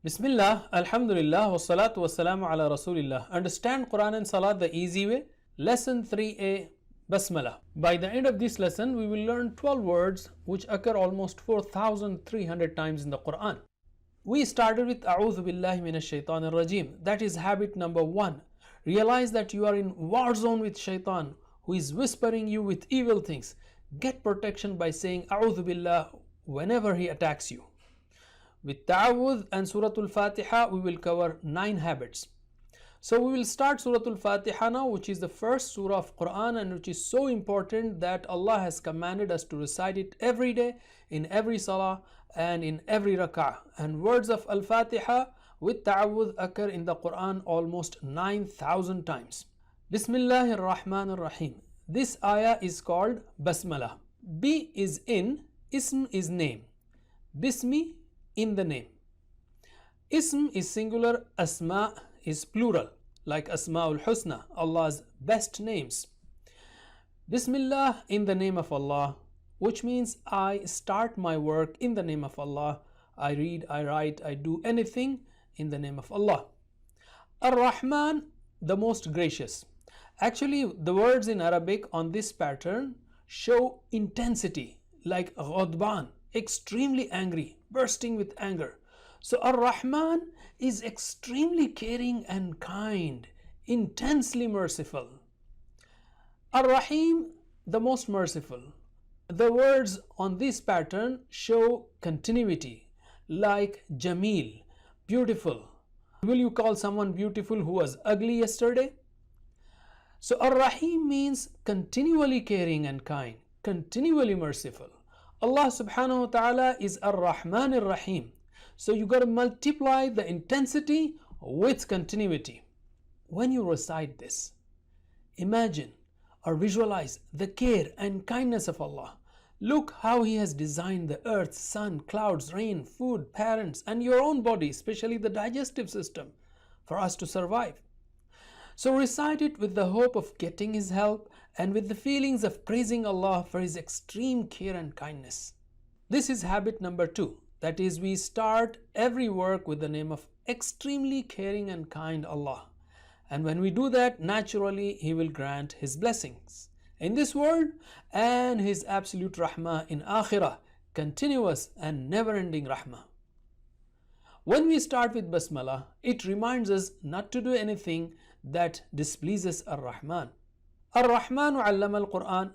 Bismillah, Alhamdulillah, wassalatu wassalamu ala Rasulillah. Understand Quran and Salat the easy way. Lesson 3a, Basmala. By the end of this lesson, we will learn 12 words which occur almost 4,300 times in the Quran. We started with A'udhu Billahi Minash Shaitanir Rajim. That is habit number 1. Realize that you are in war zone with Shaitan, who is whispering you with evil things. Get protection by saying A'udhu Billah whenever he attacks you. With Ta'awudh and Surah Al-Fatiha, we will cover 9 habits. So we will start Surah Al-Fatiha now, which is the first surah of Quran and which is so important that Allah has commanded us to recite it every day, in every salah and in every rak'ah. And words of Al-Fatiha with Ta'awudh occur in the Quran almost 9,000 times. Bismillahir Rahmanir Rahim. This ayah is called Basmala. B is in, Ism is name. Bismi, in the name. Ism is singular, Asma is plural, like Asma'ul Husna, Allah's best names. Bismillah, in the name of Allah, which means I start my work in the name of Allah. I read, I write, I do anything in the name of Allah. Ar-Rahman, the most gracious. Actually, the words in Arabic on this pattern show intensity, like Ghadban, extremely angry, bursting with anger. So Ar-Rahman is extremely caring and kind, intensely merciful. Ar-Rahim, the most merciful. The words on this pattern show continuity, like Jameel, beautiful. Will you call someone beautiful who was ugly yesterday? So Ar-Rahim means continually caring and kind, continually merciful. Allah subhanahu wa ta'ala is Ar-Rahman Ar-Rahim. So you got to multiply the intensity with continuity. When you recite this, imagine or visualize the care and kindness of Allah. Look how He has designed the earth, sun, clouds, rain, food, parents, and your own body, especially the digestive system, for us to survive. So recite it with the hope of getting His help and with the feelings of praising Allah for His extreme care and kindness. This is habit number 2. That is, we start every work with the name of extremely caring and kind Allah. And when we do that, naturally He will grant His blessings in this world and His absolute rahmah in akhirah, continuous and never-ending rahmah. When we start with Basmala, it reminds us not to do anything that displeases Ar-Rahman. Ar-Rahmanu allama al-Quran.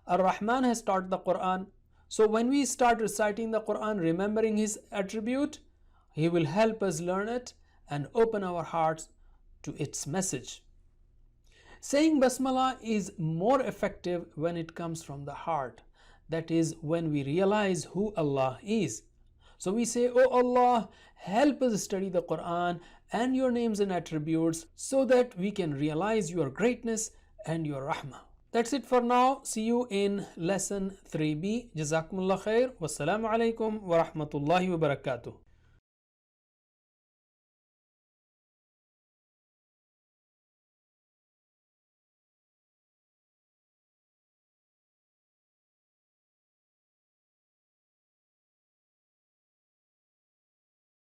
Ar-Rahman has taught the Quran. So when we start reciting the Quran, remembering His attribute, He will help us learn it and open our hearts to its message. Saying Basmala is more effective when it comes from the heart. That is, when we realize who Allah is. So we say, Oh Allah, help us study the Quran and your names and attributes so that we can realize your greatness and your rahmah. That's it for now. See you in lesson 3b. Jazakumullah khair. Wassalamu alaikum wa rahmatullahi wa barakatuh.